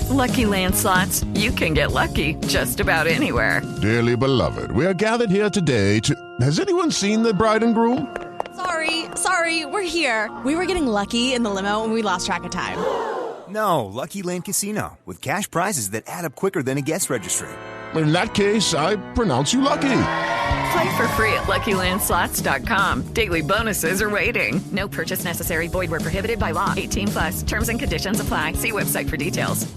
With Lucky Land Slots, you can get lucky just about anywhere. Dearly beloved, we are gathered here today to... Has anyone seen the bride and groom? Sorry, we're here. We were getting lucky in the limo and we lost track of time. No, Lucky Land Casino, with cash prizes that add up quicker than a guest registry. In that case, I pronounce you lucky. Play for free at LuckyLandSlots.com. Daily bonuses are waiting. No purchase necessary. Void where prohibited by law. 18+. Terms and conditions apply. See website for details.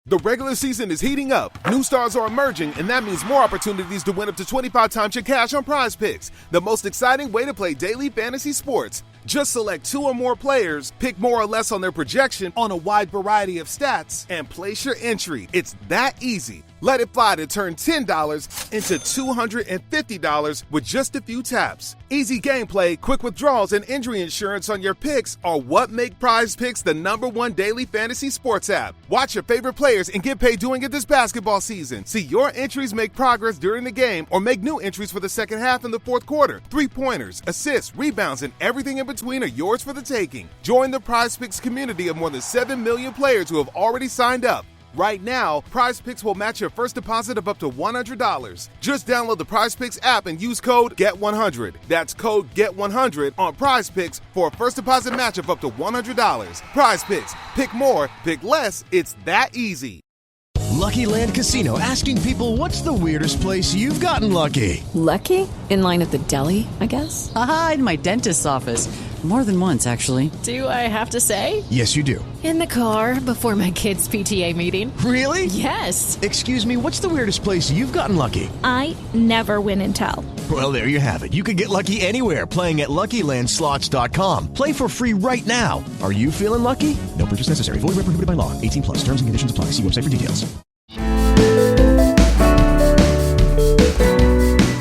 The regular season is heating up. New stars are emerging, and that means more opportunities to win up to 25 times your cash on Prize Picks, the most exciting way to play daily fantasy sports. Just select 2 or more players, pick more or less on their projection on a wide variety of stats, and place your entry. It's that easy. Let it fly to turn $10 into $250 with just a few taps. Easy gameplay, quick withdrawals, and injury insurance on your picks are what make Prize Picks the #1 daily fantasy sports app. Watch your favorite players and get paid doing it this basketball season. See your entries make progress during the game or make new entries for the second half and the fourth quarter. 3-pointers, assists, rebounds, and everything in between are yours for the taking. Join the Prize Picks community of more than 7 million players who have already signed up. Right now, Prize Picks will match your first deposit of up to $100. Just download the Prize Picks app and use code GET100. That's code GET100 on Prize Picks for a first deposit match of up to $100. Prize Picks. Pick more, pick less. It's that easy. Lucky Land Casino, asking people, what's the weirdest place you've gotten lucky? Lucky? In line at the deli, I guess? Aha, in my dentist's office. More than once, actually. Do I have to say? Yes, you do. In the car before my kids' PTA meeting. Really? Yes. Excuse me, what's the weirdest place you've gotten lucky? I never win and tell. Well, there you have it. You can get lucky anywhere, playing at LuckyLandSlots.com. Play for free right now. Are you feeling lucky? No purchase necessary. Void where prohibited by law. 18+. Terms and conditions apply. See website for details.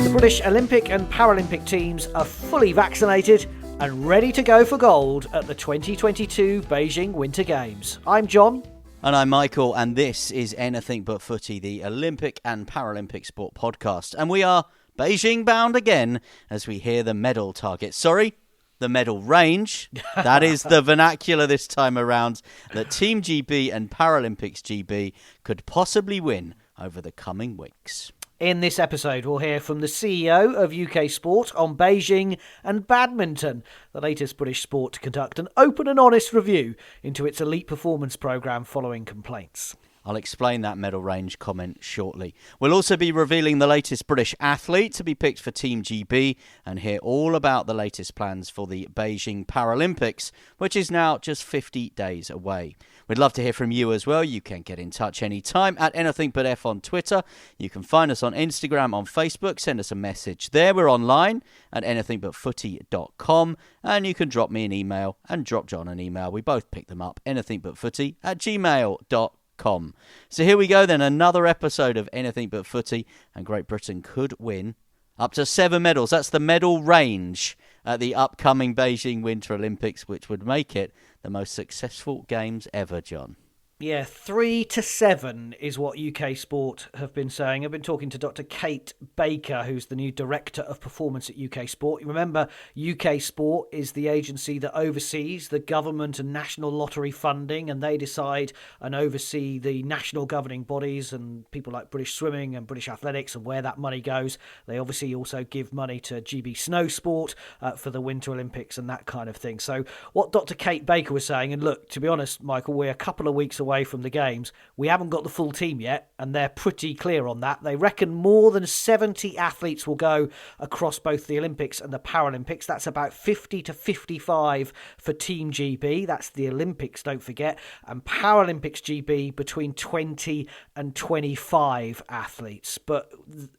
The British Olympic and Paralympic teams are fully vaccinated and ready to go for gold at the 2022 Beijing Winter Games. I'm John. And I'm Michael, and this is Anything But Footy, the Olympic and Paralympic sport podcast. And we are Beijing bound again as we hear the medal target. Sorry, the medal range. That is the vernacular this time around that Team GB and Paralympics GB could possibly win over the coming weeks. In this episode, we'll hear from the CEO of UK Sport on Beijing and badminton, the latest British sport to conduct an open and honest review into its elite performance programme following complaints. I'll explain that medal range comment shortly. We'll also be revealing the latest British athlete to be picked for Team GB and hear all about the latest plans for the Beijing Paralympics, which is now just 50 days away. We'd love to hear from you as well. You can get in touch anytime at AnythingButF on Twitter. You can find us on Instagram, on Facebook. Send us a message there. We're online at anythingbutfooty.com, and you can drop me an email and drop John an email. We both pick them up, anythingbutfooty@gmail.com. So here we go then, another episode of Anything But Footy, and Great Britain could win up to 7 medals. That's the medal range at the upcoming Beijing Winter Olympics, which would make it the most successful games ever, John. Yeah, 3 to 7 is what UK Sport have been saying. I've been talking to Dr. Kate Baker, who's the new Director of Performance at UK Sport. You remember, UK Sport is the agency that oversees the government and national lottery funding, and they decide and oversee the national governing bodies and people like British Swimming and British Athletics and where that money goes. They obviously also give money to GB Snow Sport for the Winter Olympics and that kind of thing. So what Dr. Kate Baker was saying, and look, to be honest, Michael, we're a couple of weeks away from the games. We haven't got the full team yet, and they're pretty clear on that. They reckon more than 70 athletes will go across both the Olympics and the Paralympics. That's about 50 to 55 for Team GB. That's the Olympics, don't forget. And Paralympics GB between 20 and 25 athletes. But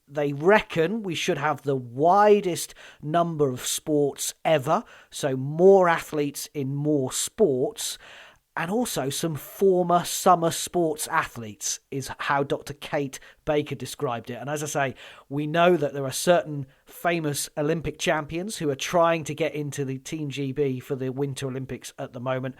they reckon we should have the widest number of sports ever. So more athletes in more sports. And also some former summer sports athletes is how Dr. Kate Baker described it. And as I say, we know that there are certain famous Olympic champions who are trying to get into the Team GB for the Winter Olympics at the moment.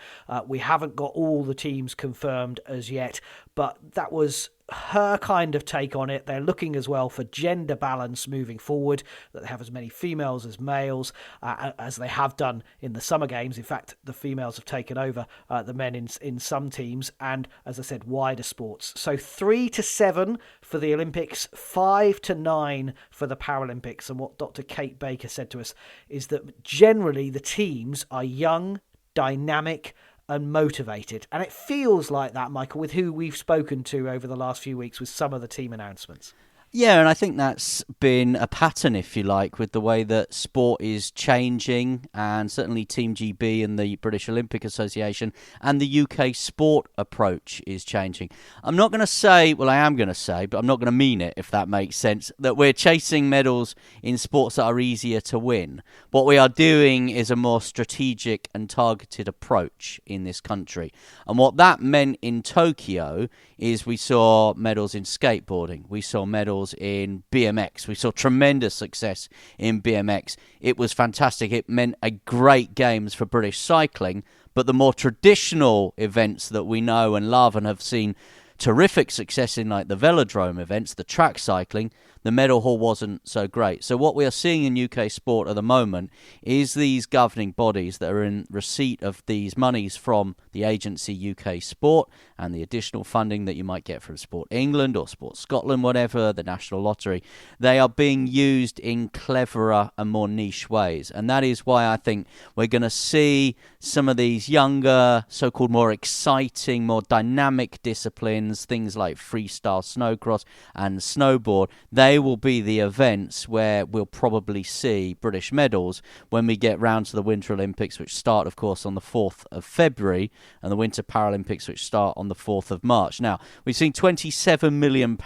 We haven't got all the teams confirmed as yet, but that was her kind of take on it. They're looking as well for gender balance moving forward, that they have as many females as males, as they have done in the Summer Games. In fact, the females have taken over the men in some teams, and as I said, wider sports. So 3 to 7 for the Olympics, 5 to 9 for the Paralympics. And what Dr. Kate Baker said to us is that generally the teams are young, dynamic and motivated. And it feels like that, Michael, with who we've spoken to over the last few weeks with some of the team announcements. Yeah, and I think that's been a pattern, if you like, with the way that sport is changing, and certainly Team GB and the British Olympic Association and the UK sport approach is changing. I'm not going to say, well, I am going to say, but I'm not going to mean it, if that makes sense, that we're chasing medals in sports that are easier to win. What we are doing is a more strategic and targeted approach in this country. And what that meant in Tokyo is we saw medals in skateboarding, we saw medals in BMX, we saw tremendous success in BMX. It was fantastic. It meant a great games for British cycling, but the more traditional events that we know and love and have seen terrific success in, like the velodrome events, the track cycling, the medal haul wasn't so great. So what we are seeing in UK sport at the moment is these governing bodies that are in receipt of these monies from the agency UK Sport and the additional funding that you might get from Sport England or Sport Scotland, whatever, the National Lottery. They are being used in cleverer and more niche ways. And that is why I think we're going to see some of these younger, so-called more exciting, more dynamic disciplines, things like freestyle snowcross and snowboard. They will be the events where we'll probably see British medals when we get round to the Winter Olympics, which start, of course, on the 4th of February, and the Winter Paralympics, which start on the 4th of March. Now, we've seen £27 million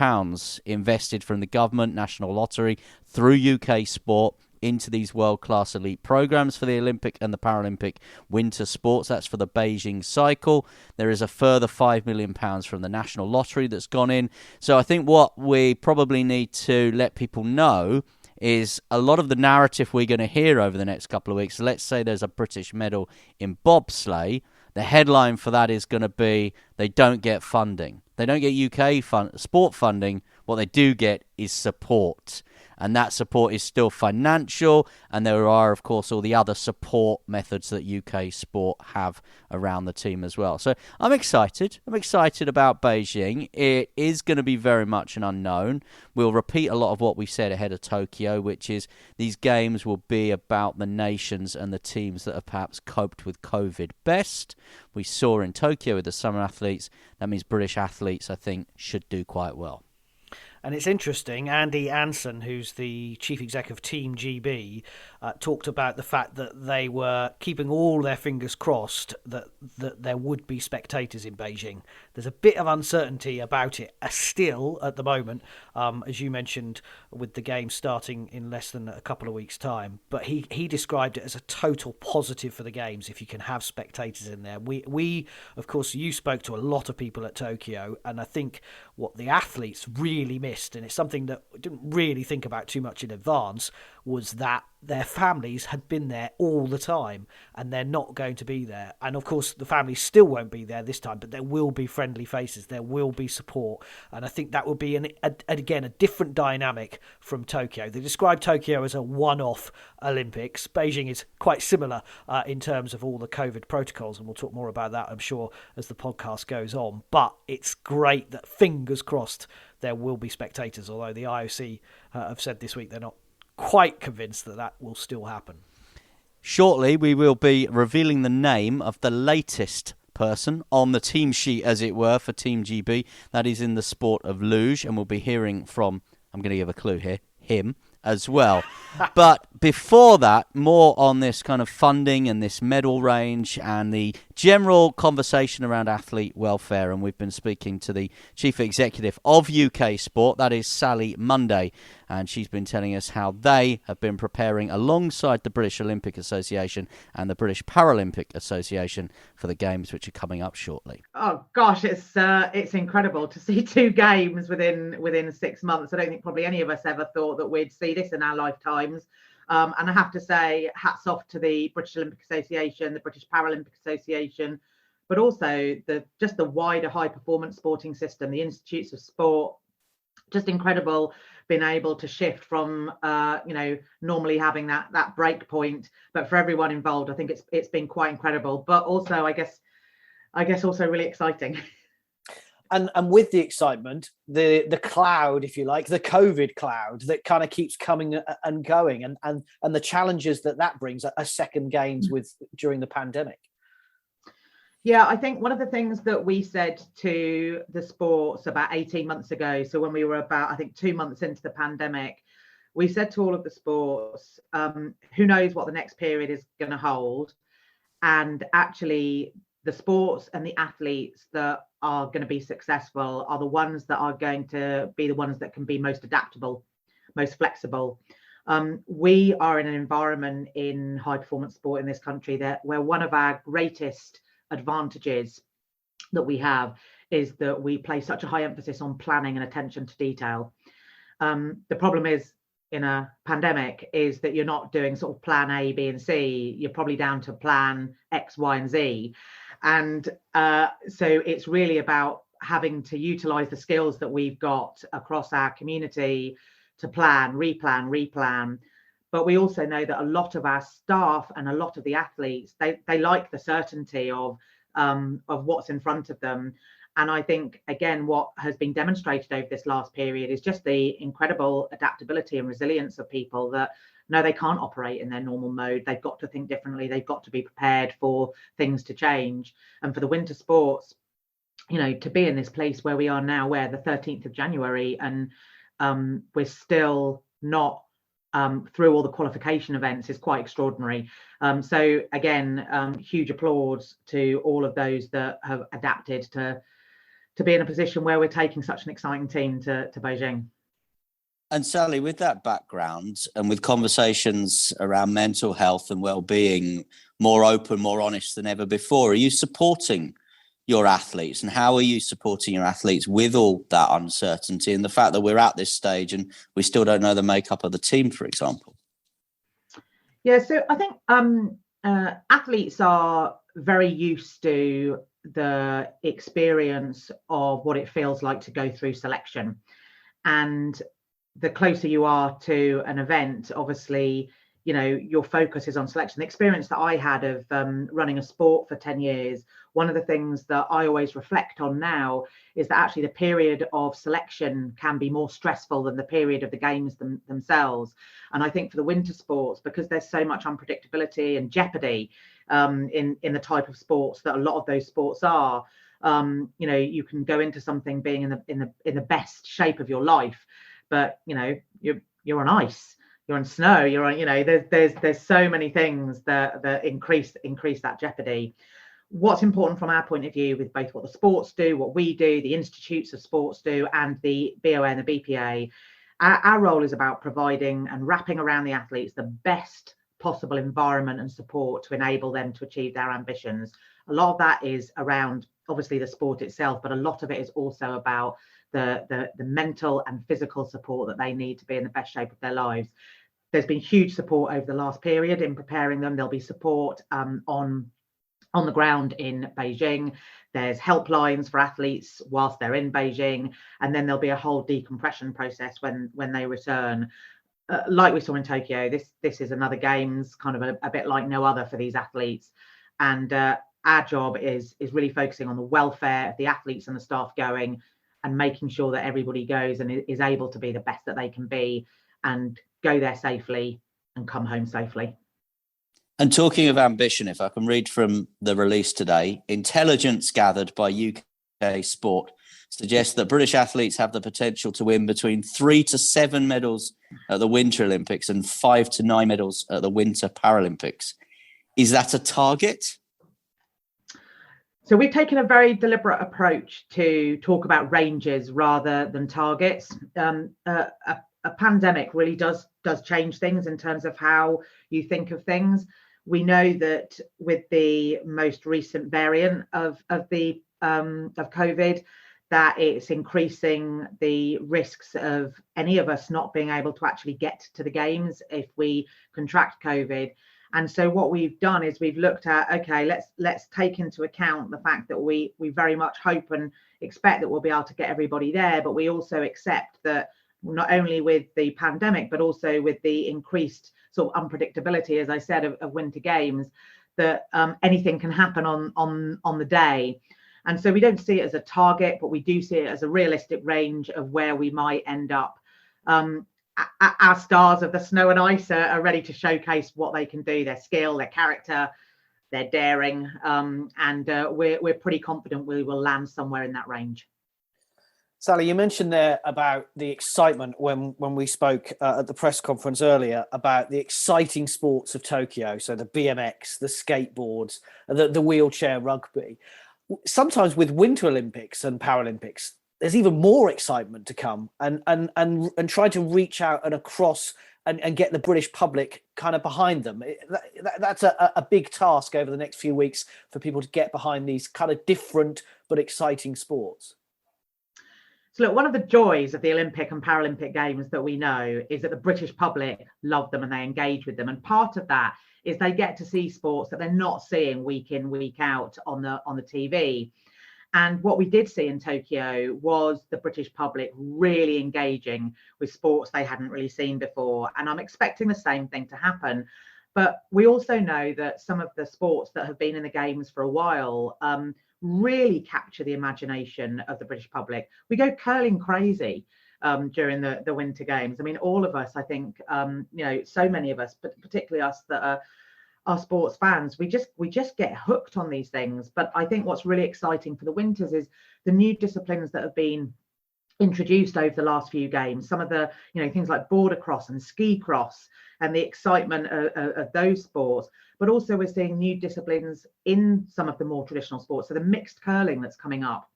invested from the government, National Lottery, through UK Sport, into these world-class elite programs for the Olympic and the Paralympic winter sports. That's for the Beijing cycle. There is a further £5 million from the National Lottery that's gone in. So I think what we probably need to let people know is a lot of the narrative we're going to hear over the next couple of weeks. Let's say there's a British medal in bobsleigh. The headline for that is going to be, they don't get funding. They don't get UK sport funding. What they do get is support. And that support is still financial, and there are, of course, all the other support methods that UK sport have around the team as well. So I'm excited. I'm excited about Beijing. It is going to be very much an unknown. We'll repeat a lot of what we said ahead of Tokyo, which is these games will be about the nations and the teams that have perhaps coped with COVID best. We saw in Tokyo with the summer athletes. That means British athletes, I think, should do quite well. And it's interesting, Andy Anson, who's the chief exec of Team GB, talked about the fact that they were keeping all their fingers crossed that there would be spectators in Beijing. There's a bit of uncertainty about it still at the moment, as you mentioned, with the game starting in less than a couple of weeks' time. But he described it as a total positive for the games if you can have spectators in there. We of course, you spoke to a lot of people at Tokyo, and I think what the athletes really missed, and it's something that we didn't really think about too much in advance, was that their families had been there all the time and they're not going to be there. And of course the families still won't be there this time, but there will be friendly faces, there will be support, and I think that will be again a different dynamic from Tokyo. They describe Tokyo as a one-off Olympics. Beijing is quite similar in terms of all the COVID protocols, and we'll talk more about that, I'm sure, as the podcast goes on. But it's great that, fingers crossed, there will be spectators, although the IOC have said this week they're not quite convinced that will still happen. Shortly, we will be revealing the name of the latest person on the team sheet, as it were, for Team GB. That is in the sport of luge, and we'll be hearing from, I'm going to give a clue here, him as well. But before that, more on this kind of funding and this medal range and the general conversation around athlete welfare. And we've been speaking to the chief executive of UK Sport, that is Sally Munday. and she's been telling us how they have been preparing alongside the British Olympic Association and the British Paralympic Association for the Games, which are coming up shortly. Oh gosh, it's incredible to see 2 games within 6 months. I don't think probably any of us ever thought that we'd see this in our lifetimes. And I have to say, hats off to the British Olympic Association, the British Paralympic Association, but also the wider high performance sporting system, the institutes of sport. Just incredible being able to shift from normally having that break point, but for everyone involved, I think it's been quite incredible. But also, I guess also really exciting. And with the excitement, the cloud, if you like, the COVID cloud that kind of keeps coming and going, and the challenges that brings a second games during the pandemic. Yeah, I think one of the things that we said to the sports about 18 months ago, so when we were about, I think, 2 months into the pandemic, we said to all of the sports, who knows what the next period is going to hold. And actually, the sports and the athletes that are going to be successful are the ones that are going to be the ones that can be most adaptable, most flexible. We are in an environment in high performance sport in this country where one of our greatest advantages that we have is that we place such a high emphasis on planning and attention to detail. The problem is in a pandemic is that you're not doing sort of plan A, B, and C. You're probably down to plan X, Y, and Z. And so it's really about having to utilize the skills that we've got across our community to plan, replan. But we also know that a lot of our staff and a lot of the athletes, they like the certainty of what's in front of them. And I think, again, what has been demonstrated over this last period is just the incredible adaptability and resilience of people that, no, they can't operate in their normal mode. They've got to think differently. They've got to be prepared for things to change. And for the winter sports, to be in this place where we are now, where the 13th of January, and we're still not through all the qualification events, is quite extraordinary. So again, huge applause to all of those that have adapted to be in a position where we're taking such an exciting team to Beijing. And Sally, with that background and with conversations around mental health and well-being more open, more honest than ever before, are you supporting your athletes, and how are you supporting your athletes with all that uncertainty and the fact that we're at this stage and we still don't know the makeup of the team, for example? Yeah, so I think athletes are very used to the experience of what it feels like to go through selection. And the closer you are to an event, obviously, your focus is on selection. The experience that I had of running a sport for 10 years, one of the things that I always reflect on now is that actually the period of selection can be more stressful than the period of the games themselves. And I think for the winter sports, because there's so much unpredictability and jeopardy in the type of sports that a lot of those sports are, you can go into something being in the best shape of your life, but you're on ice. You're on snow, you're on, there's so many things that increase that jeopardy. What's important from our point of view with both what the sports do, what we do, the institutes of sports do, and the BOA and the BPA, our role is about providing and wrapping around the athletes the best possible environment and support to enable them to achieve their ambitions. A lot of that is around, obviously, the sport itself, but a lot of it is also about the mental and physical support that they need to be in the best shape of their lives. There's been huge support over the last period in preparing them. There'll be support on the ground in Beijing. There's helplines for athletes whilst they're in Beijing, and then there'll be a whole decompression process when they return. Like we saw in Tokyo, this is another games, kind of a bit like no other for these athletes. And our job is really focusing on the welfare of the athletes and the staff going, and making sure that everybody goes and is able to be the best that they can be and go there safely and come home safely. And talking of ambition, if I can read from the release today, intelligence gathered by UK Sport suggests that British athletes have the potential to win between 3 to 7 medals at the Winter Olympics and 5 to 9 medals at the Winter Paralympics. Is that a target? So we've taken a very deliberate approach to talk about ranges rather than targets. A a pandemic really does change things in terms of how you think of things. We know that with the most recent variant of COVID, that it's increasing the risks of any of us not being able to actually get to the games if we contract COVID. And so what we've done is we've looked at, okay, let's take into account the fact that we very much hope and expect that we'll be able to get everybody there, but we also accept that not only with the pandemic, but also with the increased sort of unpredictability, as I said, of Winter Games, that anything can happen on the day. And so we don't see it as a target, but we do see it as a realistic range of where we might end up. Our stars of the snow and ice are ready to showcase what they can do, their skill, their character, their daring, and we're pretty confident we will land somewhere in that range. Sally, you mentioned there about the excitement when we spoke at the press conference earlier about the exciting sports of Tokyo, so the BMX, the skateboards, the wheelchair rugby. Sometimes with Winter Olympics and Paralympics, there's even more excitement to come and try to reach out and across and get the British public kind of behind them. That's a big task over the next few weeks for people to get behind these kind of different but exciting sports. So look, one of the joys of the Olympic and Paralympic Games that we know is that the British public love them and they engage with them. And part of that is they get to see sports that they're not seeing week in, week out on the TV. And what we did see in Tokyo was the British public really engaging with sports they hadn't really seen before. And I'm expecting the same thing to happen. But we also know that some of the sports that have been in the Games for a while really capture the imagination of the British public. We go curling crazy during the Winter Games. I mean, all of us, I think, so many of us, but particularly us that are sports fans, we just get hooked on these things. But I think what's really exciting for the Winters is the new disciplines that have been introduced over the last few games. Some of the things like border cross and ski cross and the excitement of those sports. But also we're seeing new disciplines in some of the more traditional sports. So the mixed curling that's coming up,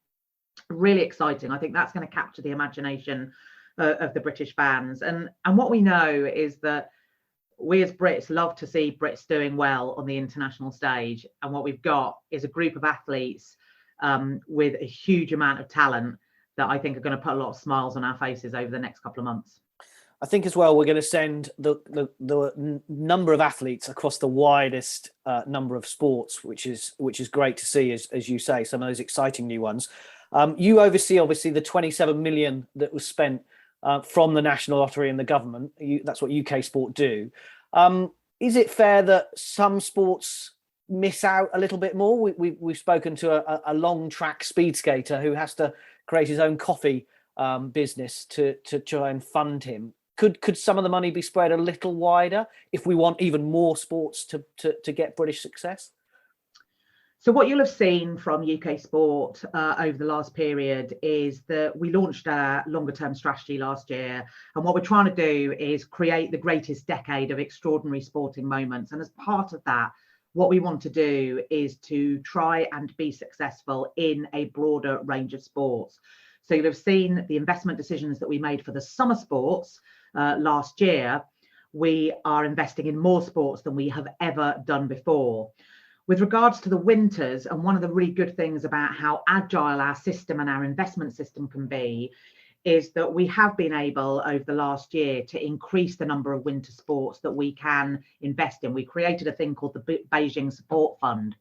really exciting. I think that's going to capture the imagination of the British fans. And what we know is that we as Brits love to see Brits doing well on the international stage. And what we've got is a group of athletes with a huge amount of talent that I think are going to put a lot of smiles on our faces over the next couple of months. I think as well, we're going to send the number of athletes across the widest number of sports, which is great to see, as you say, some of those exciting new ones. You oversee, obviously, the 27 million that was spent from the National Lottery and the government. That's what UK Sport do. Is it fair that some sports miss out a little bit more? We've spoken to a long track speed skater who has to create his own coffee business to try and fund him. Could some of the money be spread a little wider if we want even more sports to get British success? So what you'll have seen from UK Sport over the last period is that we launched our longer term strategy last year. And what we're trying to do is create the greatest decade of extraordinary sporting moments. And as part of that, what we want to do is to try and be successful in a broader range of sports. So you'll have seen the investment decisions that we made for the summer sports last year. We are investing in more sports than we have ever done before. With regards to the Winters, and one of the really good things about how agile our system and our investment system can be is that we have been able over the last year to increase the number of winter sports that we can invest in. We created a thing called the Beijing Support Fund.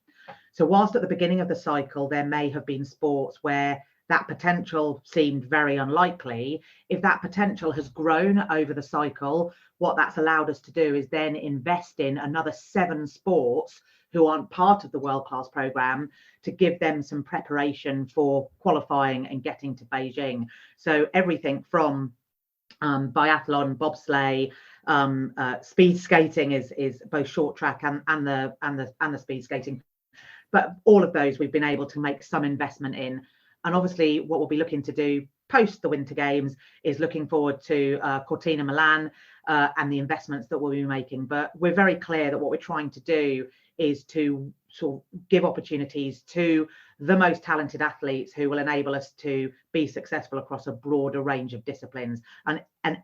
So whilst at the beginning of the cycle, there may have been sports where that potential seemed very unlikely, if that potential has grown over the cycle, what that's allowed us to do is then invest in another 7 sports who aren't part of the World Class programme to give them some preparation for qualifying and getting to Beijing. So everything from biathlon, bobsleigh, speed skating is both short track and the speed skating. But all of those we've been able to make some investment in. And obviously what we'll be looking to do post the Winter Games is looking forward to Cortina Milan and the investments that we'll be making. But we're very clear that what we're trying to do is to sort of give opportunities to the most talented athletes who will enable us to be successful across a broader range of disciplines. And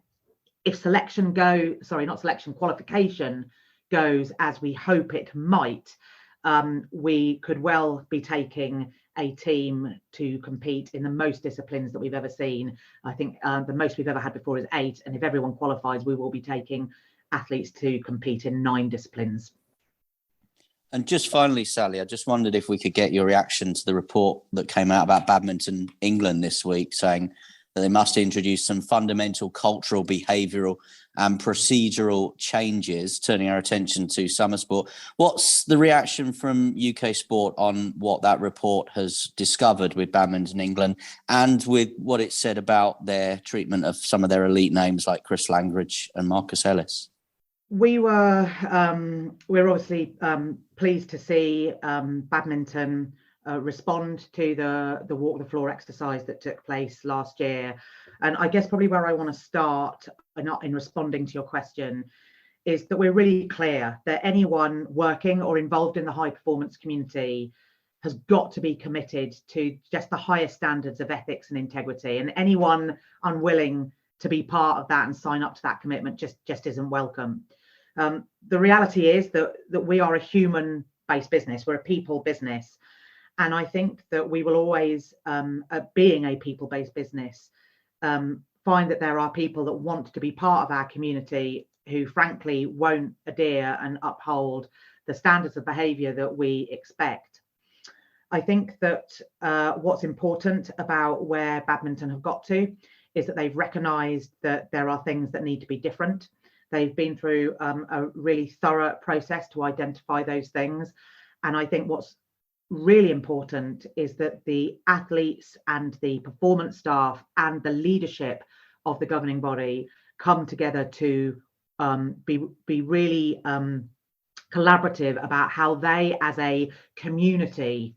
if qualification goes as we hope it might, we could well be taking a team to compete in the most disciplines that we've ever seen. I think the most we've ever had before is 8. And if everyone qualifies, we will be taking athletes to compete in 9 disciplines. And just finally, Sally, I just wondered if we could get your reaction to the report that came out about Badminton England this week, saying that they must introduce some fundamental cultural, behavioural and procedural changes, turning our attention to summer sport. What's the reaction from UK sport on what that report has discovered with Badminton England and with what it said about their treatment of some of their elite names like Chris Langridge and Marcus Ellis? We're obviously pleased to see badminton respond to the walk the floor exercise that took place last year. And I guess probably where I want to start, not in responding to your question, is that we're really clear that anyone working or involved in the high performance community has got to be committed to just the highest standards of ethics and integrity. And anyone unwilling to be part of that and sign up to that commitment just isn't welcome. The reality is that we are a human-based business. We're a people business. And I think that we will always, being a people-based business, find that there are people that want to be part of our community who frankly won't adhere and uphold the standards of behaviour that we expect. I think that what's important about where badminton have got to is that they've recognised that there are things that need to be different. They've been through a really thorough process to identify those things. And I think what's really important is that the athletes and the performance staff and the leadership of the governing body come together to be really collaborative about how they as a community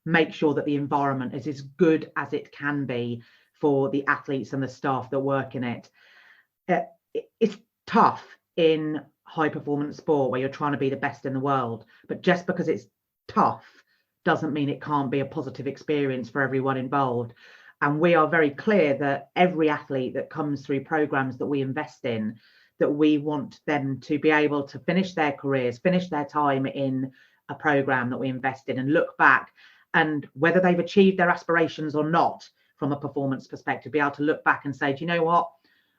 make sure that the environment is as good as it can be for the athletes and the staff that work in it. It's tough in high performance sport where you're trying to be the best in the world, but just because it's tough doesn't mean it can't be a positive experience for everyone involved. And we are very clear that every athlete that comes through programs that we invest in, that we want them to be able to finish their careers, finish their time in a program that we invest in and look back, and whether they've achieved their aspirations or not from a performance perspective, be able to look back and say, do you know what,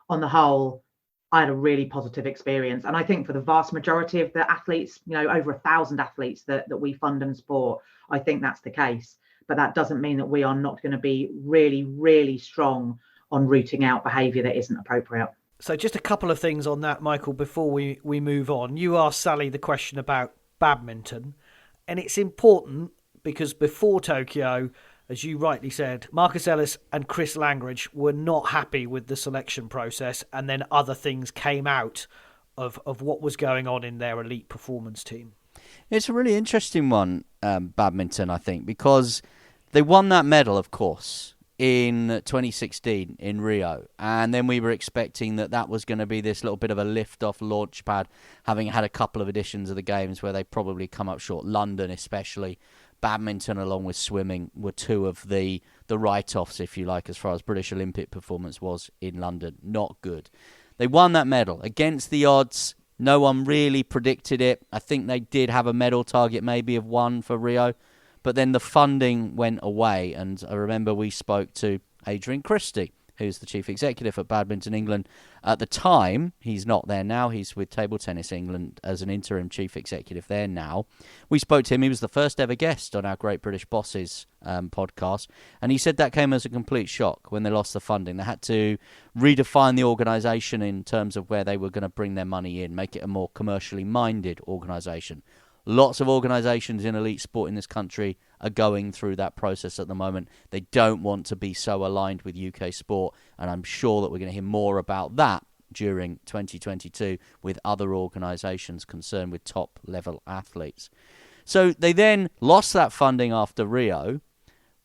on the whole, I had a really positive experience. And I think for the vast majority of the athletes, over 1,000 athletes that we fund and support, I think that's the case. But that doesn't mean that we are not going to be really, really strong on rooting out behaviour that isn't appropriate. So just a couple of things on that, Michael, before we move on. You asked Sally the question about badminton, and it's important because before Tokyo, as you rightly said, Marcus Ellis and Chris Langridge were not happy with the selection process, and then other things came out of what was going on in their elite performance team. It's a really interesting one, badminton, I think, because they won that medal, of course, in 2016 in Rio. And then we were expecting that was going to be this little bit of a lift-off launch pad, having had a couple of editions of the Games where they probably come up short. London especially. Badminton along with swimming were two of the write-offs, if you like, as far as British Olympic performance was in London. Not good. They won that medal against the odds. No one really predicted it. I think they did have a medal target maybe of 1 for Rio, but then the funding went away. And I remember we spoke to Adrian Christie, who's the chief executive at Badminton England. At the time, he's not there now. He's with Table Tennis England as an interim chief executive there now. We spoke to him. He was the first ever guest on our Great British Bosses podcast. And he said that came as a complete shock when they lost the funding. They had to redefine the organisation in terms of where they were going to bring their money in, make it a more commercially minded organisation. Lots of organisations in elite sport in this country are going through that process at the moment. They don't want to be so aligned with UK sport, and I'm sure that we're going to hear more about that during 2022 with other organisations concerned with top-level athletes. So they then lost that funding after Rio,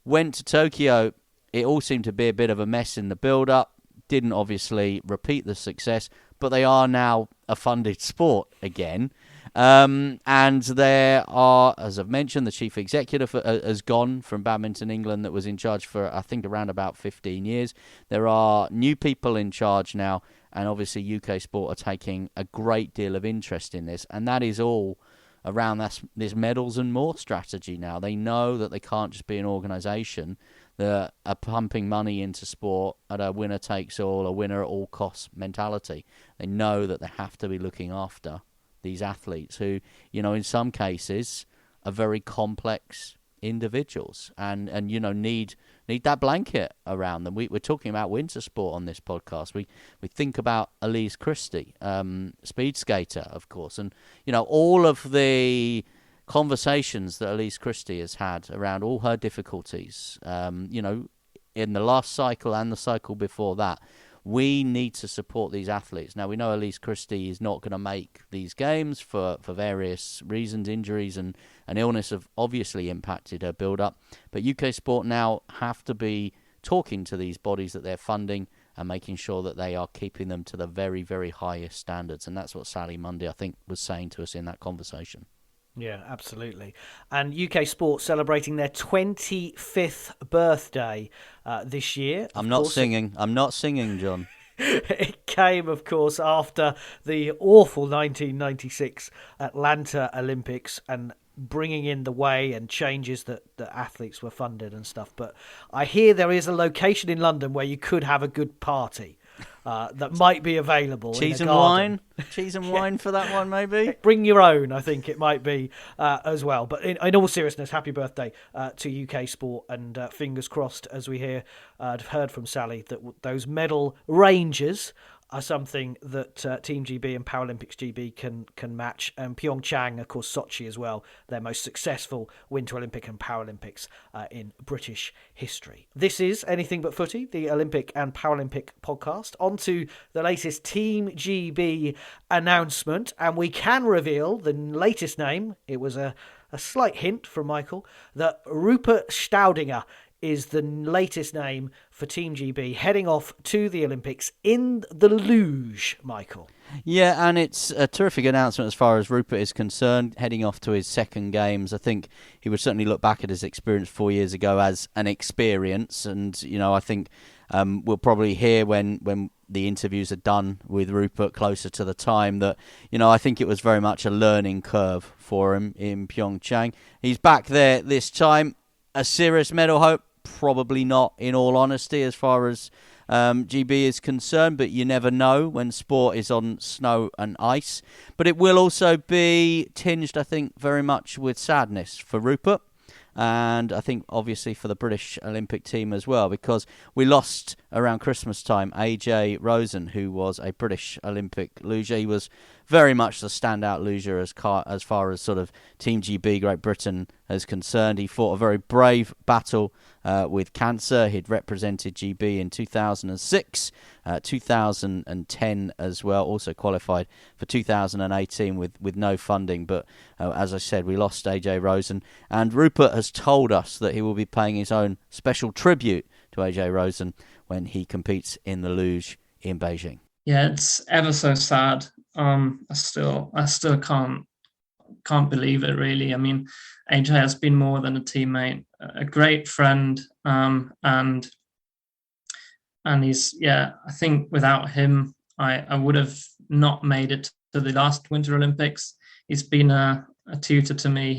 went to Tokyo. It all seemed to be a bit of a mess in the build-up, didn't obviously repeat the success, but they are now a funded sport again. And there are, as I've mentioned, the chief executive has gone from Badminton England that was in charge for, I think, around about 15 years. There are new people in charge now, and obviously UK Sport are taking a great deal of interest in this, and that is all around this medals and more strategy now. They know that they can't just be an organisation that are pumping money into sport at a winner-takes-all, a winner-at-all-costs mentality. They know that they have to be looking after these athletes who, in some cases are very complex individuals and need that blanket around them. We're talking about winter sport on this podcast. We think about Elise Christie, speed skater, of course, and all of the conversations that Elise Christie has had around all her difficulties, in the last cycle and the cycle before that. We need to support these athletes. Now, we know Elise Christie is not going to make these games for various reasons. Injuries and illness have obviously impacted her build-up. But UK Sport now have to be talking to these bodies that they're funding and making sure that they are keeping them to the very, very highest standards. And that's what Sally Munday, I think, was saying to us in that conversation. Yeah, absolutely. And UK Sport celebrating their 25th birthday this year. I'm not singing, John. It came, of course, after the awful 1996 Atlanta Olympics and bringing in the way and changes that athletes were funded and stuff. But I hear there is a location in London where you could have a good party. That might be available. Cheese and wine for that one, maybe. Bring your own, I think it might be as well. But in all seriousness, happy birthday to UK Sport, and fingers crossed, as we heard from Sally, that those medal ranges are something that Team GB and Paralympics GB can match. And Pyeongchang, of course, Sochi as well, their most successful Winter Olympic and Paralympics in British history. This is Anything But Footy, the Olympic and Paralympic podcast. On to the latest Team GB announcement, and we can reveal the latest name. It was a slight hint from Michael that Rupert Staudinger is the latest name for Team GB, heading off to the Olympics in the luge, Michael. Yeah, and it's a terrific announcement as far as Rupert is concerned, heading off to his second games. I think he would certainly look back at his experience 4 years ago as an experience, and I think we'll probably hear when the interviews are done with Rupert closer to the time that, I think it was very much a learning curve for him in Pyeongchang. He's back there this time. A serious medal hope? Probably not, in all honesty, as far as GB is concerned, but you never know when sport is on snow and ice. But it will also be tinged, I think, very much with sadness for Rupert, and I think obviously for the British Olympic team as well, because we lost around Christmas time AJ Rosen, who was a British Olympic luger. He was very much the standout luger as far as sort of Team GB Great Britain is concerned. He fought a very brave battle with cancer. He'd represented GB in 2006, 2010 as well, also qualified for 2018 with no funding. But as I said, we lost AJ Rosen, and Rupert has told us that he will be paying his own special tribute to AJ Rosen when he competes in the luge in Beijing. Yeah, it's ever so sad. I still can't believe it, really. I mean, AJ has been more than a teammate, a great friend, and he's, I think without him, I would have not made it to the last Winter Olympics. He's been a tutor to me.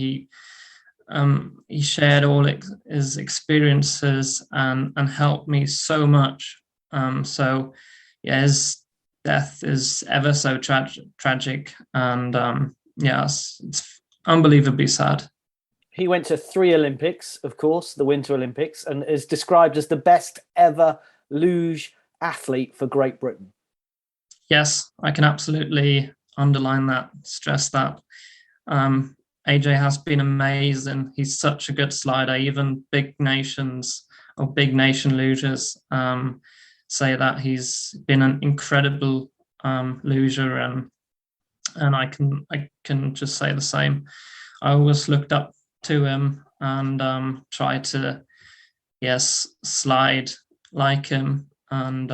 He shared all his experiences and helped me so much. His death is ever so tragic, and it's unbelievably sad. He went to 3 Olympics, of course, the Winter Olympics, and is described as the best ever luge athlete for Great Britain. Yes, I can absolutely underline that, stress that. AJ has been amazing. He's such a good slider. Even big nation lugers say that he's been an incredible luger, and I can just say the same. I always looked up to him and tried to slide like him, and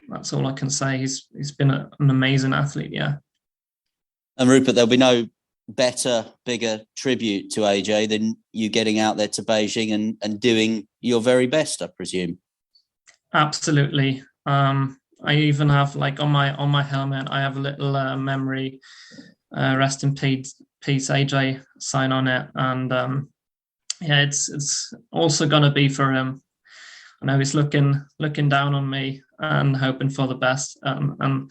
that's all I can say. He's been an amazing athlete. Yeah. And Rupert, there'll be no better, bigger tribute to AJ than you getting out there to Beijing and doing your very best, I presume. Absolutely. I even have, like, on my helmet, I have a little memory, rest in peace AJ sign on it. And it's also going to be for him. I know he's looking down on me and hoping for the best, and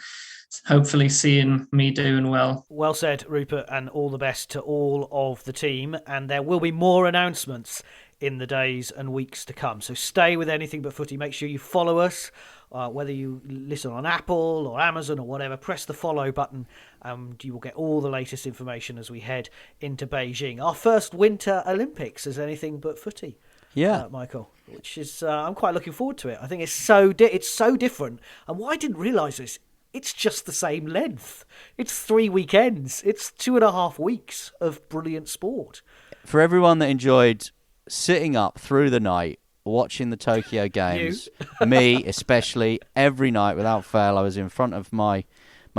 hopefully seeing me doing well. Well said, Rupert, and all the best to all of the team. And there will be more announcements in the days and weeks to come. So stay with Anything But Footy. Make sure you follow us, whether you listen on Apple or Amazon or whatever. Press the follow button and you will get all the latest information as we head into Beijing. Our first Winter Olympics as Anything But Footy. Yeah, Michael, which is I'm quite looking forward to it. I think it's so different. And what I didn't realise is it's just the same length. It's 3 weekends. It's 2.5 weeks of brilliant sport. For everyone that enjoyed sitting up through the night watching the Tokyo Games, me especially, every night without fail, I was in front of my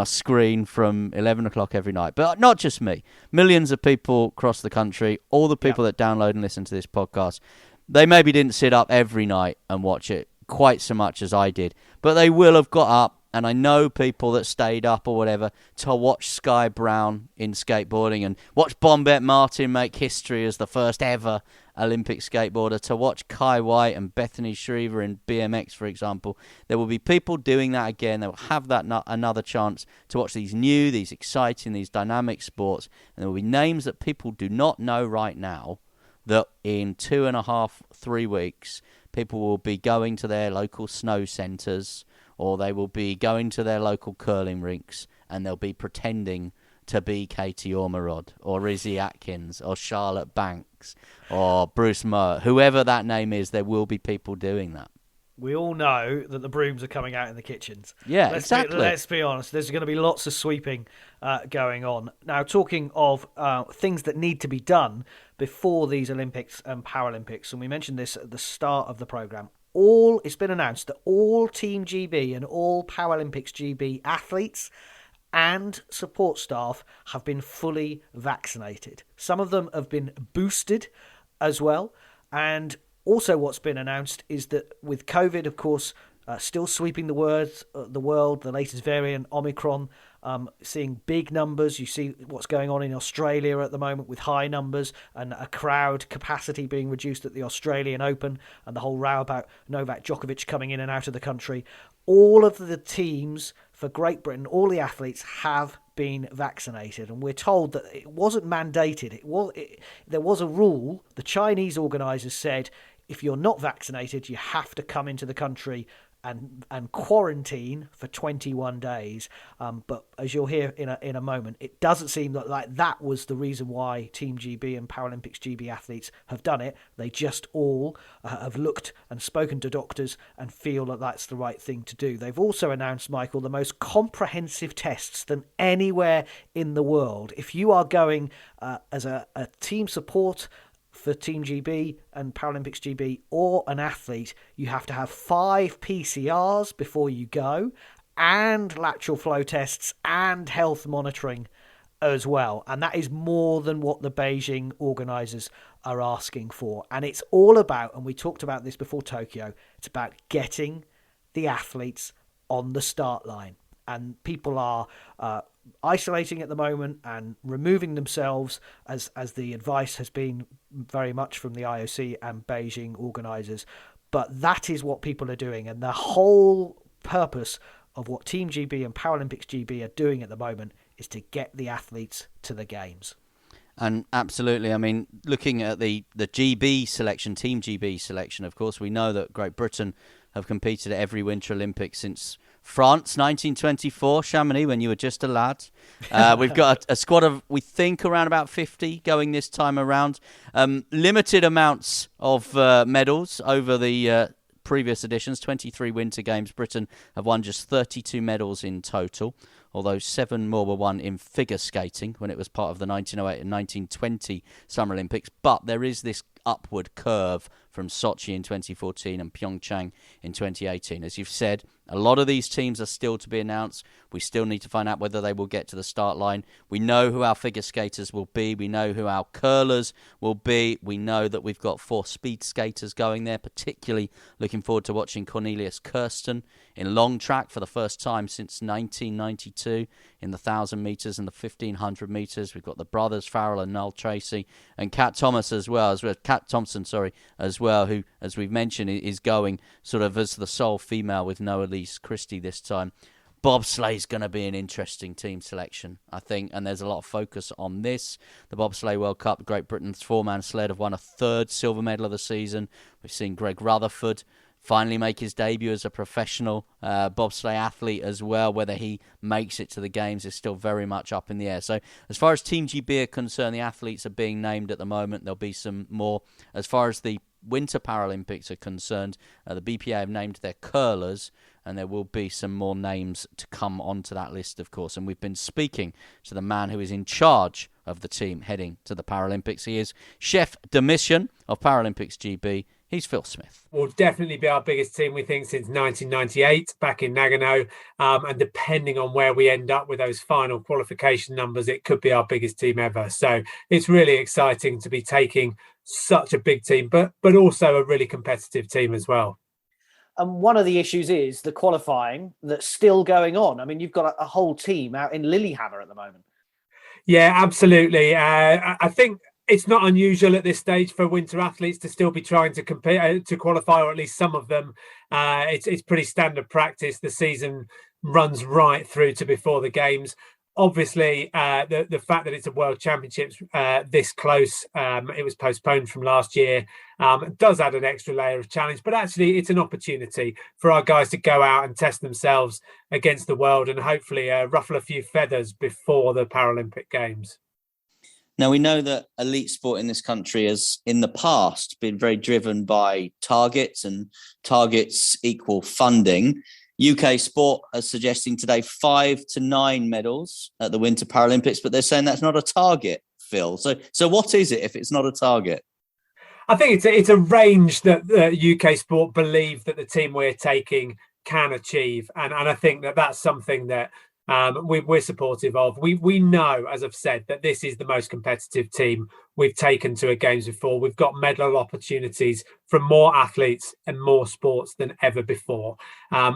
screen from 11 o'clock every night. But not just me. Millions of people across the country, all the people that download and listen to this podcast, they maybe didn't sit up every night and watch it quite so much as I did. But they will have got up, and I know people that stayed up or whatever to watch Sky Brown in skateboarding and watch Bombette Martin make history as the first ever Olympic skateboarder, to watch Kai White and Bethany Shriver in BMX, for example. There will be people doing that again. They will have that another chance to watch these new, these exciting, these dynamic sports. And there will be names that people do not know right now that in 2.5, 3 weeks, people will be going to their local snow centres, or they will be going to their local curling rinks, and they'll be pretending to be Katie Ormerod, or Izzy Atkins, or Charlotte Banks, or Bruce Moore. Whoever that name is, there will be people doing that. We all know that the brooms are coming out in the kitchens. Yeah, exactly. Let's be honest. There's going to be lots of sweeping going on. Now, talking of things that need to be done before these Olympics and Paralympics, and we mentioned this at the start of the programme, it's been announced that all Team GB and all Paralympics GB athletes and support staff have been fully vaccinated. Some of them have been boosted as well. And also what's been announced is that with COVID, of course, still sweeping the world, the latest variant, Omicron, seeing big numbers. You see what's going on in Australia at the moment with high numbers and a crowd capacity being reduced at the Australian Open, and the whole row about Novak Djokovic coming in and out of the country. All of the teams for Great Britain, all the athletes have been vaccinated, and we're told that it wasn't mandated. There was a rule. The Chinese organisers said if you're not vaccinated, you have to come into the country and quarantine for 21 days. But as you'll hear in a moment, it doesn't seem like that was the reason why Team GB and Paralympics GB athletes have done it. They just all have looked and spoken to doctors and feel that that's the right thing to do. They've also announced, Michael, the most comprehensive tests than anywhere in the world. If you are going as a team support for Team GB and Paralympics GB or an athlete, you have to have 5 PCRs before you go, and lateral flow tests and health monitoring as well. And that is more than what the Beijing organisers are asking for. And it's all about, and we talked about this before Tokyo, it's about getting the athletes on the start line. And people are isolating at the moment and removing themselves, as the advice has been very much from the IOC and Beijing organisers. But that is what people are doing, and the whole purpose of what Team GB and Paralympics GB are doing at the moment is to get the athletes to the games. And absolutely, I mean, looking at the GB selection, Team GB selection, of course, we know that Great Britain have competed at every Winter Olympics since France, 1924, Chamonix, when you were just a lad. We've got a squad of, we think, around about 50 going this time around. Limited amounts of medals over the previous editions, 23 Winter Games. Britain have won just 32 medals in total, although 7 more were won in figure skating when it was part of the 1908 and 1920 Summer Olympics. But there is this upward curve from Sochi in 2014 and Pyeongchang in 2018. As you've said, A lot of these teams are still to be announced. We still need to find out whether they will get to the start line. We know who our figure skaters will be. We know who our curlers will be. We know that we've got 4 speed skaters going there, particularly looking forward to watching Cornelius Kirsten in long track for the first time since 1992 in the 1,000 metres and the 1,500 metres. We've got the brothers Farrell and Noel Tracy and Kat Thompson as well, who, as we've mentioned, is going sort of as the sole female with no Elise Christie this time. Bobsleigh's going to be an interesting team selection, I think, and there's a lot of focus on this. The Bobsleigh World Cup, Great Britain's 4-man sled have won a 3rd silver medal of the season. We've seen Greg Rutherford finally make his debut as a professional bobsleigh athlete as well. Whether he makes it to the games is still very much up in the air. So as far as Team GB are concerned, the athletes are being named at the moment. There'll be some more. As far as the Winter Paralympics are concerned, the BPA have named their curlers, and there will be some more names to come onto that list, of course. And we've been speaking to the man who is in charge of the team heading to the Paralympics. He is chef de mission of Paralympics GB. He's Phil Smith. Will definitely be our biggest team, we think, since 1998 back in Nagano. And depending on where we end up with those final qualification numbers, it could be our biggest team ever. So it's really exciting to be taking such a big team, but also a really competitive team as well. And one of the issues is the qualifying that's still going on. I mean, you've got a whole team out in Lillehammer at the moment. Yeah, absolutely. I think it's not unusual at this stage for winter athletes to still be trying to compete to qualify, or at least some of them. It's pretty standard practice. The season runs right through to before the games. Obviously, the fact that it's a World Championships this close, it was postponed from last year, does add an extra layer of challenge. But actually, it's an opportunity for our guys to go out and test themselves against the world and hopefully ruffle a few feathers before the Paralympic Games. Now, we know that elite sport in this country has, in the past, been very driven by targets, and targets equal funding. UK Sport are suggesting today 5 to 9 medals at the Winter Paralympics, but they're saying that's not a target, Phil. So what is it if it's not a target? I think it's a range that UK Sport believe that the team we're taking can achieve. And I think that's something that we're supportive of. We know, as I've said, that this is the most competitive team we've taken to a Games before. We've got medal opportunities from more athletes and more sports than ever before.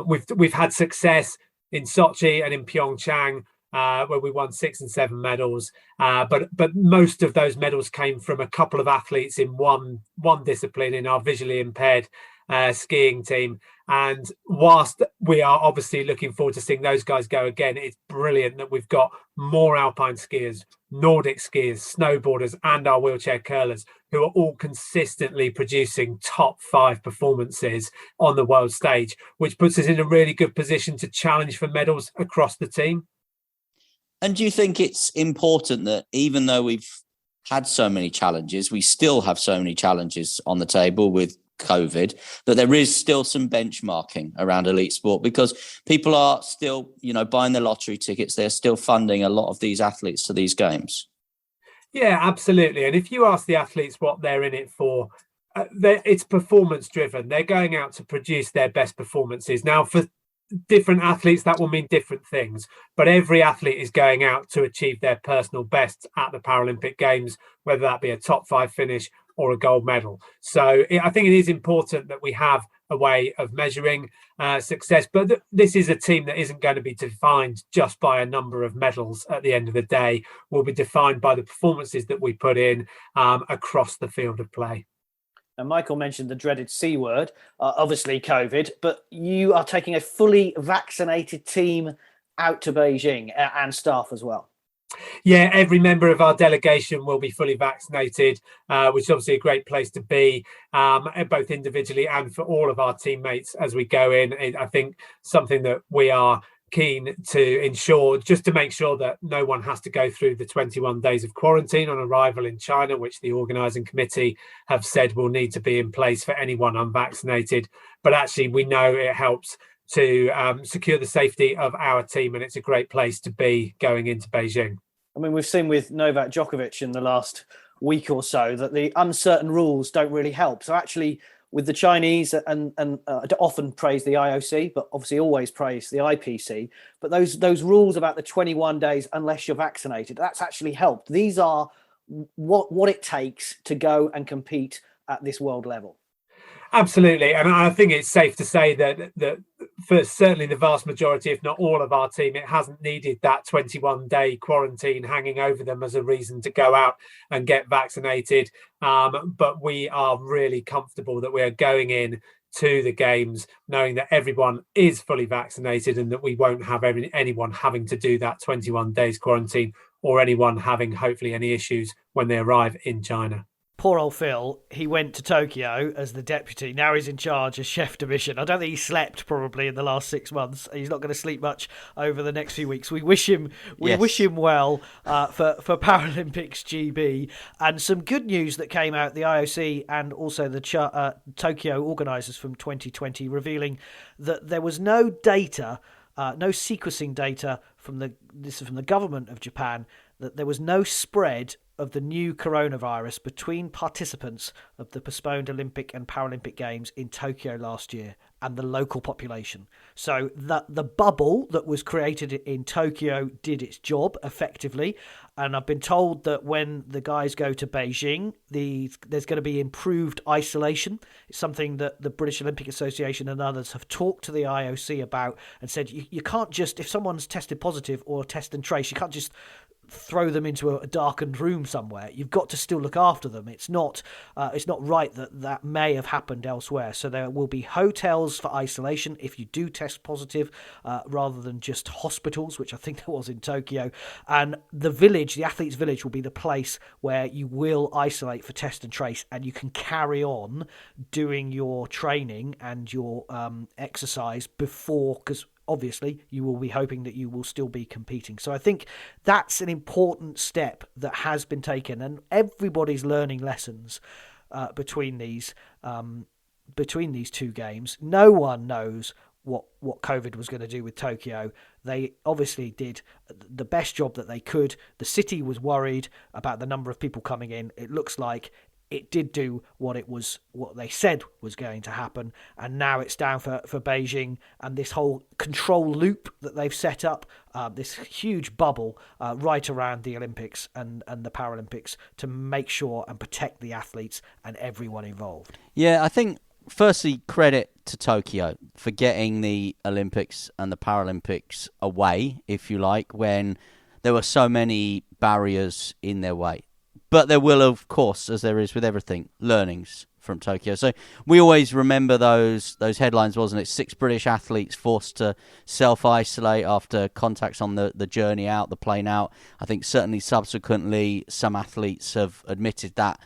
We've had success in Sochi and in Pyeongchang, where we won 6 and 7 medals. But most of those medals came from a couple of athletes in one discipline, in our visually impaired skiing team. And whilst we are obviously looking forward to seeing those guys go again, it's brilliant that we've got more alpine skiers, Nordic skiers, snowboarders, and our wheelchair curlers who are all consistently producing top 5 performances on the world stage, which puts us in a really good position to challenge for medals across the team. And do you think it's important that even though we've had so many challenges, we still have so many challenges on the table with COVID, that there is still some benchmarking around elite sport, because people are still, buying their lottery tickets. They're still funding a lot of these athletes to these games. Yeah, absolutely. And if you ask the athletes what they're in it for, it's performance driven. They're going out to produce their best performances. Now, for different athletes, that will mean different things, but every athlete is going out to achieve their personal best at the Paralympic Games, whether that be a top 5 finish or a gold medal. So I think it is important that we have a way of measuring success, but this is a team that isn't going to be defined just by a number of medals at the end of the day. Will be defined by the performances that we put in across the field of play. And Michael mentioned the dreaded C word, obviously COVID, but you are taking a fully vaccinated team out to Beijing and staff as well. Yeah, every member of our delegation will be fully vaccinated, which is obviously a great place to be, both individually and for all of our teammates as we go in. I think something that we are keen to ensure, just to make sure that no one has to go through the 21 days of quarantine on arrival in China, which the organising committee have said will need to be in place for anyone unvaccinated. But actually, we know it helps to secure the safety of our team, and it's a great place to be going into Beijing. I mean, we've seen with Novak Djokovic in the last week or so that the uncertain rules don't really help. So actually, with the Chinese, and I often praise the IOC, but obviously always praise the IPC. But those rules about the 21 days unless you're vaccinated, that's actually helped. These are what it takes to go and compete at this world level. Absolutely, and I think it's safe to say that for certainly the vast majority, if not all of our team, it hasn't needed that 21-day quarantine hanging over them as a reason to go out and get vaccinated. But we are really comfortable that we are going in to the games knowing that everyone is fully vaccinated and that we won't have anyone having to do that 21 days quarantine, or anyone having hopefully any issues when they arrive in China. Poor old Phil, he went to Tokyo as the deputy. Now he's in charge as chef de mission. I don't think he slept probably in the last 6 months. He's not going to sleep much over the next few weeks. We wish him well for Paralympics GB. And some good news that came out, the IOC and also the Tokyo organisers from 2020, revealing that there was no data, no sequencing data this is from the government of Japan, that there was no spread of the new coronavirus between participants of the postponed Olympic and Paralympic Games in Tokyo last year and the local population. So the bubble that was created in Tokyo did its job effectively. And I've been told that when the guys go to Beijing, there's going to be improved isolation. It's something that the British Olympic Association and others have talked to the IOC about and said you can't just, if someone's tested positive or test and trace, you can't just throw them into a darkened room somewhere. You've got to still look after them. It's not right that may have happened elsewhere. So there will be hotels for isolation if you do test positive, rather than just hospitals, which I think there was in Tokyo. And the village, the athletes' village, will be the place where you will isolate for test and trace, and you can carry on doing your training and your exercise before, because obviously you will be hoping that you will still be competing. So I think that's an important step that has been taken, and everybody's learning lessons between these two games. No one knows what COVID was going to do with Tokyo. They obviously did the best job that they could. The city was worried about the number of people coming in. It looks like it did do what they said was going to happen, and now it's down for Beijing and this whole control loop that they've set up, this huge bubble right around the Olympics and the Paralympics to make sure and protect the athletes and everyone involved. Yeah, I think firstly credit to Tokyo for getting the Olympics and the Paralympics away, if you like, when there were so many barriers in their way. But there will, of course, as there is with everything, learnings from Tokyo. So we always remember those headlines, wasn't it? 6 British athletes forced to self-isolate after contacts on the journey out, the plane out. I think certainly subsequently some athletes have admitted that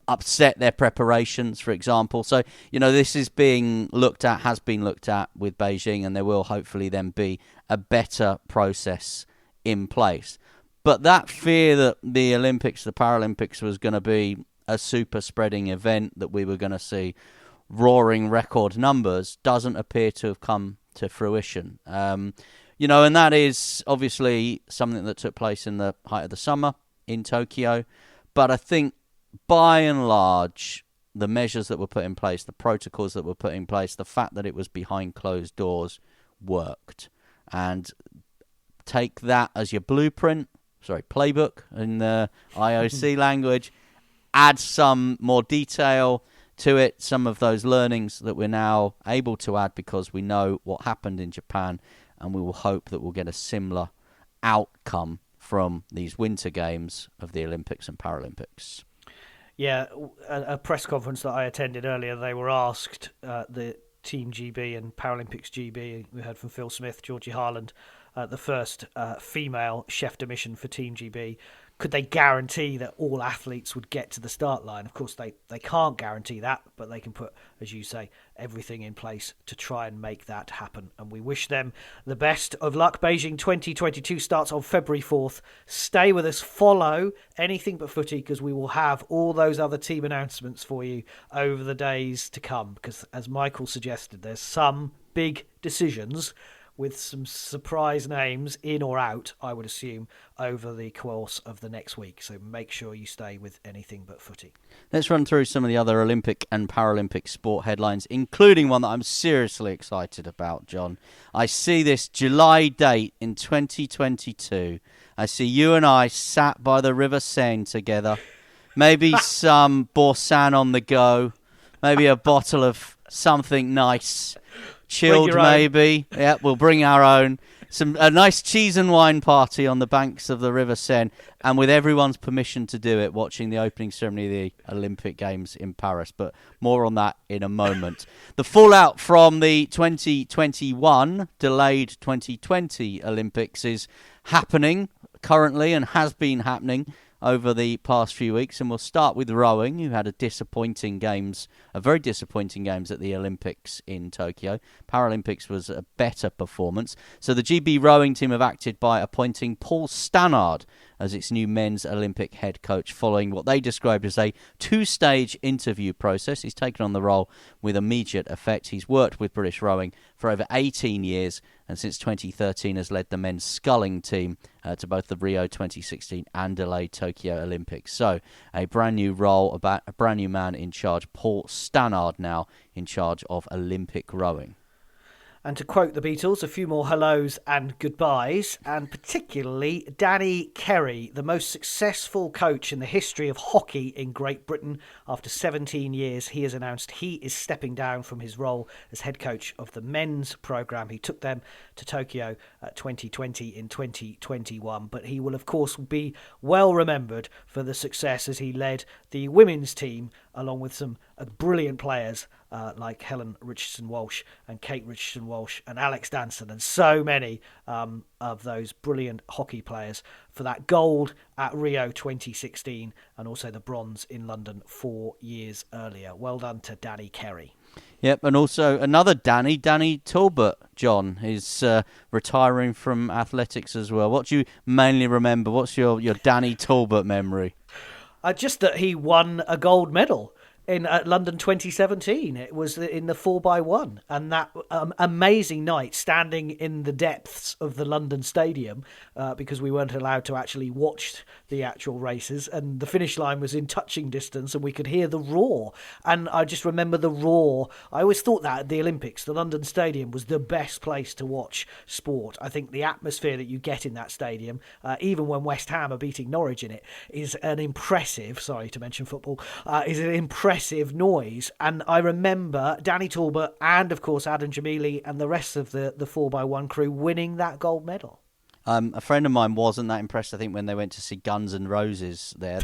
upset their preparations, for example. So, this is being looked at, has been looked at with Beijing, and there will hopefully then be a better process in place. But that fear that the Olympics, the Paralympics was going to be a super spreading event, that we were going to see roaring record numbers, doesn't appear to have come to fruition. And that is obviously something that took place in the height of the summer in Tokyo. But I think by and large, the measures that were put in place, the protocols that were put in place, the fact that it was behind closed doors worked. And take that as your playbook in the IOC language, add some more detail to it, some of those learnings that we're now able to add because we know what happened in Japan, and we will hope that we'll get a similar outcome from these winter games of the Olympics and Paralympics. Yeah, a press conference that I attended earlier, they were asked, the Team GB and Paralympics GB, we heard from Phil Smith, Georgie Harland, the first female chef de mission for Team GB. Could they guarantee that all athletes would get to the start line? Of course, they can't guarantee that, but they can put, as you say, everything in place to try and make that happen. And we wish them the best of luck. Beijing 2022 starts on February 4th. Stay with us. Follow Anything But Footy, because we will have all those other team announcements for you over the days to come. Because, as Michael suggested, there's some big decisions with some surprise names in or out, I would assume, over the course of the next week. So make sure you stay with Anything But Footy. Let's run through some of the other Olympic and Paralympic sport headlines, including one that I'm seriously excited about, John. I see this July date in 2022. I see you and I sat by the River Seine together. Maybe some Boursin on the go. Maybe a bottle of something nice. Chilled, maybe. Yeah, we'll bring our own. A nice cheese and wine party on the banks of the River Seine, and with everyone's permission to do it, watching the opening ceremony of the Olympic Games in Paris. But more on that in a moment. The fallout from the 2021 delayed 2020 Olympics is happening currently and has been happening over the past few weeks, and we'll start with rowing, who had very disappointing games at the Olympics in Tokyo. Paralympics was a better performance. So the GB rowing team have acted by appointing Paul Stannard as its new men's Olympic head coach, following what they described as a two-stage interview process. He's taken on the role with immediate effect. He's worked with British rowing for over 18 years, and since 2013 has led the men's sculling team to both the Rio 2016 and delayed Tokyo Olympics. So a brand new role, a brand new man in charge, Paul Stannard, now in charge of Olympic rowing. And to quote the Beatles, a few more hellos and goodbyes, and particularly Danny Kerry, the most successful coach in the history of hockey in Great Britain. After 17 years, he has announced he is stepping down from his role as head coach of the men's programme. He took them to Tokyo 2020 in 2021, but he will, of course, be well remembered for the success as he led the women's team, along with some brilliant players like Helen Richardson-Walsh and Kate Richardson-Walsh and Alex Danson, and so many of those brilliant hockey players, for that gold at Rio 2016 and also the bronze in London 4 years earlier. Well done to Danny Kerry. Yep, and also another Danny Talbot, John, is retiring from athletics as well. What do you mainly remember? What's your Danny Talbot memory? Just that he won a gold medal in London 2017. It was in the 4x1, and that amazing night standing in the depths of the London Stadium because we weren't allowed to actually watch the actual races, and the finish line was in touching distance and we could hear the roar. And I just remember the roar. I always thought that at the Olympics, the London Stadium was the best place to watch sport. I think the atmosphere that you get in that stadium, even when West Ham are beating Norwich in it, is an impressive, sorry to mention football, is an impressive noise. And I remember Danny Talbot and, of course, Adam Jamili and the rest of the 4x1 crew winning that gold medal. A friend of mine wasn't that impressed, I think, when they went to see Guns N' Roses there.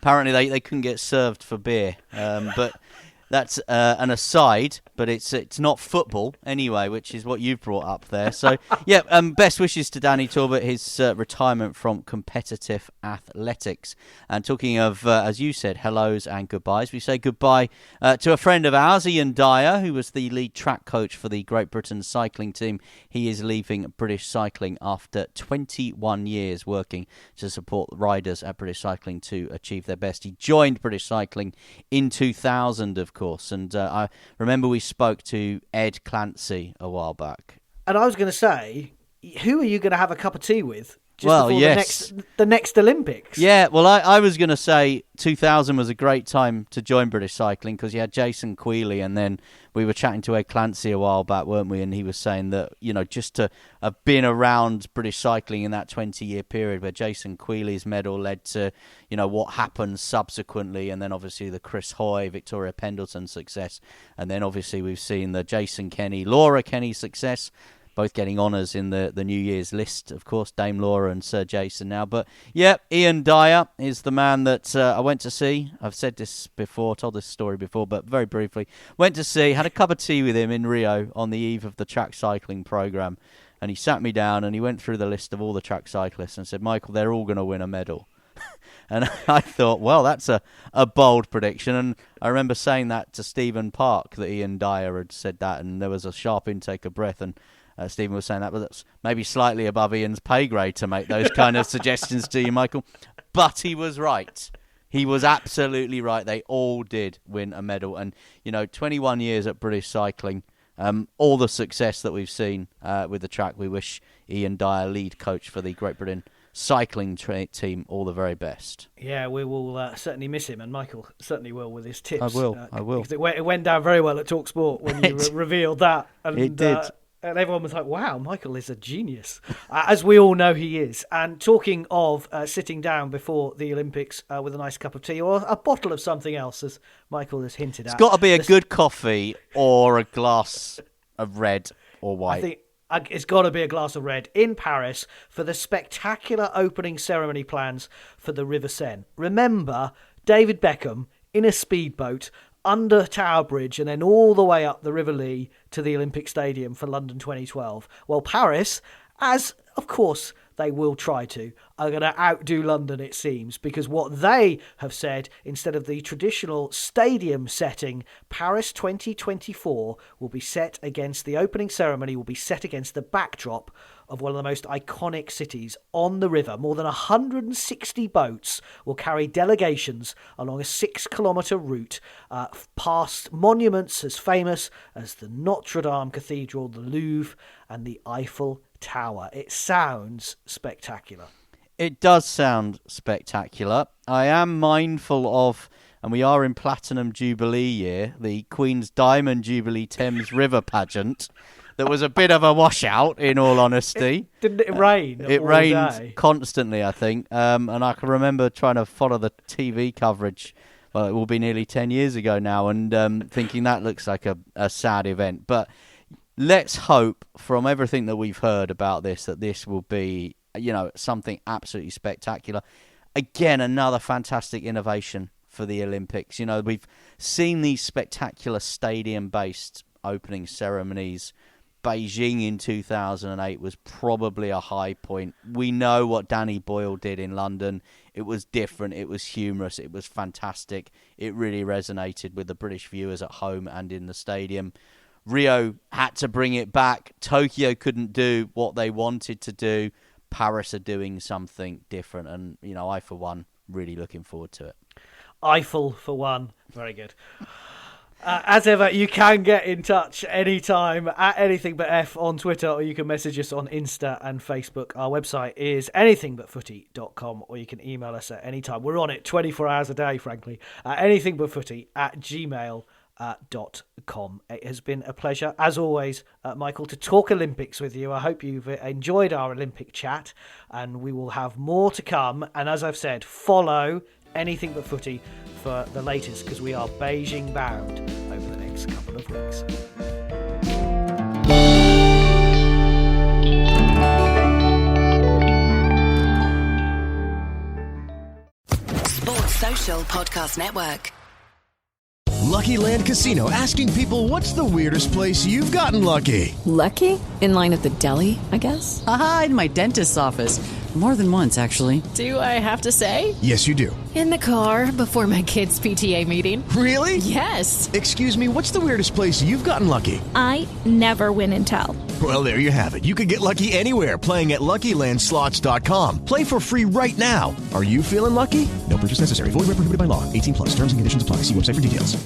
Apparently they couldn't get served for beer. But that's an aside, but it's not football anyway, which is what you've brought up there. So, yeah, best wishes to Danny Talbot, his retirement from competitive athletics. And talking of, as you said, hellos and goodbyes, we say goodbye to a friend of ours, Ian Dyer, who was the lead track coach for the Great Britain cycling team. He is leaving British Cycling after 21 years working to support riders at British Cycling to achieve their best. He joined British Cycling in 2000, of course, and I remember we spoke to Ed Clancy a while back. And I was going to say, who are you going to have a cup of tea with just before yes. the next Olympics? Yeah, well, I was going to say 2000 was a great time to join British Cycling because you had Jason Queally, and then we were chatting to Ed Clancy a while back, weren't we? And he was saying that, just to have been around British Cycling in that 20-year period where Jason Queally's medal led to, what happened subsequently, and then obviously the Chris Hoy, Victoria Pendleton success, and then obviously we've seen the Jason Kenny, Laura Kenny success, both getting honours in the New Year's list, of course, Dame Laura and Sir Jason now. But, yeah, Ian Dyer is the man that I went to see. I've said this before, told this story before, but very briefly. Went to see, had a cup of tea with him in Rio on the eve of the track cycling programme. And he sat me down and he went through the list of all the track cyclists and said, Michael, they're all going to win a medal. And I thought, well, that's a bold prediction. And I remember saying that to Stephen Park, that Ian Dyer had said that, and there was a sharp intake of breath. And Stephen was saying that, but that's maybe slightly above Ian's pay grade to make those kind of suggestions to you, Michael. But he was right. He was absolutely right. They all did win a medal. And, 21 years at British Cycling, all the success that we've seen with the track. We wish Ian Dyer, lead coach for the Great Britain cycling team, all the very best. Yeah, we will certainly miss him, and Michael certainly will with his tips. I will. Because it went down very well at TalkSport when you revealed that. And, it did. And everyone was like, wow, Michael is a genius, as we all know he is. And talking of sitting down before the Olympics with a nice cup of tea or a bottle of something else, as Michael has hinted at. It's got to be a good coffee or a glass of red or white. I think it's got to be a glass of red in Paris for the spectacular opening ceremony plans for the River Seine. Remember, David Beckham in a speedboat under Tower Bridge and then all the way up the River Lee to the Olympic Stadium for London 2012. Well, Paris, as of course they will try to, are going to outdo London, it seems, because what they have said, instead of the traditional stadium setting, Paris 2024 will be set against, the opening ceremony will be set against the backdrop of one of the most iconic cities on the river. More than 160 boats will carry delegations along a 6-kilometre route past monuments as famous as the Notre Dame Cathedral, the Louvre and the Eiffel Tower. It sounds spectacular. It does sound spectacular. I am mindful of, and we are in Platinum Jubilee year, the Queen's Diamond Jubilee Thames River pageant. That was a bit of a washout, in all honesty. Didn't it rain? It rained constantly, I think. And I can remember trying to follow the TV coverage. Well, it will be nearly 10 years ago now, and thinking that looks like a sad event. But let's hope, from everything that we've heard about this, that this will be, something absolutely spectacular. Again, another fantastic innovation for the Olympics. We've seen these spectacular stadium-based opening ceremonies. Beijing in 2008 was probably a high point. We know what Danny Boyle did in London. It was different. It was humorous. It was fantastic. It really resonated with the British viewers at home and in the stadium. Rio had to bring it back. Tokyo couldn't do what they wanted to do. Paris are doing something different. And, I, for one, really looking forward to it. Eiffel, for one. Very good. As ever, you can get in touch anytime at Anything But F on Twitter, or you can message us on Insta and Facebook. Our website is anythingbutfooty.com, or you can email us at any time. We're on it 24 hours a day, frankly. anythingbutfooty@gmail.com. It has been a pleasure, as always, Michael, to talk Olympics with you. I hope you've enjoyed our Olympic chat, and we will have more to come. And as I've said, follow Anything But Footy for the latest, because we are Beijing bound over the next couple of weeks. Sports Social Podcast Network. Lucky Land Casino, asking people, what's the weirdest place you've gotten lucky? Lucky? In line at the deli, I guess? Aha, in my dentist's office. More than once, actually. Do I have to say? Yes, you do. In the car before my kids' PTA meeting. Really? Yes. Excuse me, what's the weirdest place you've gotten lucky? I never win and tell. Well, there you have it. You can get lucky anywhere, playing at LuckyLandSlots.com. Play for free right now. Are you feeling lucky? No purchase necessary. Void where prohibited by law. 18+. Terms and conditions apply. See website for details.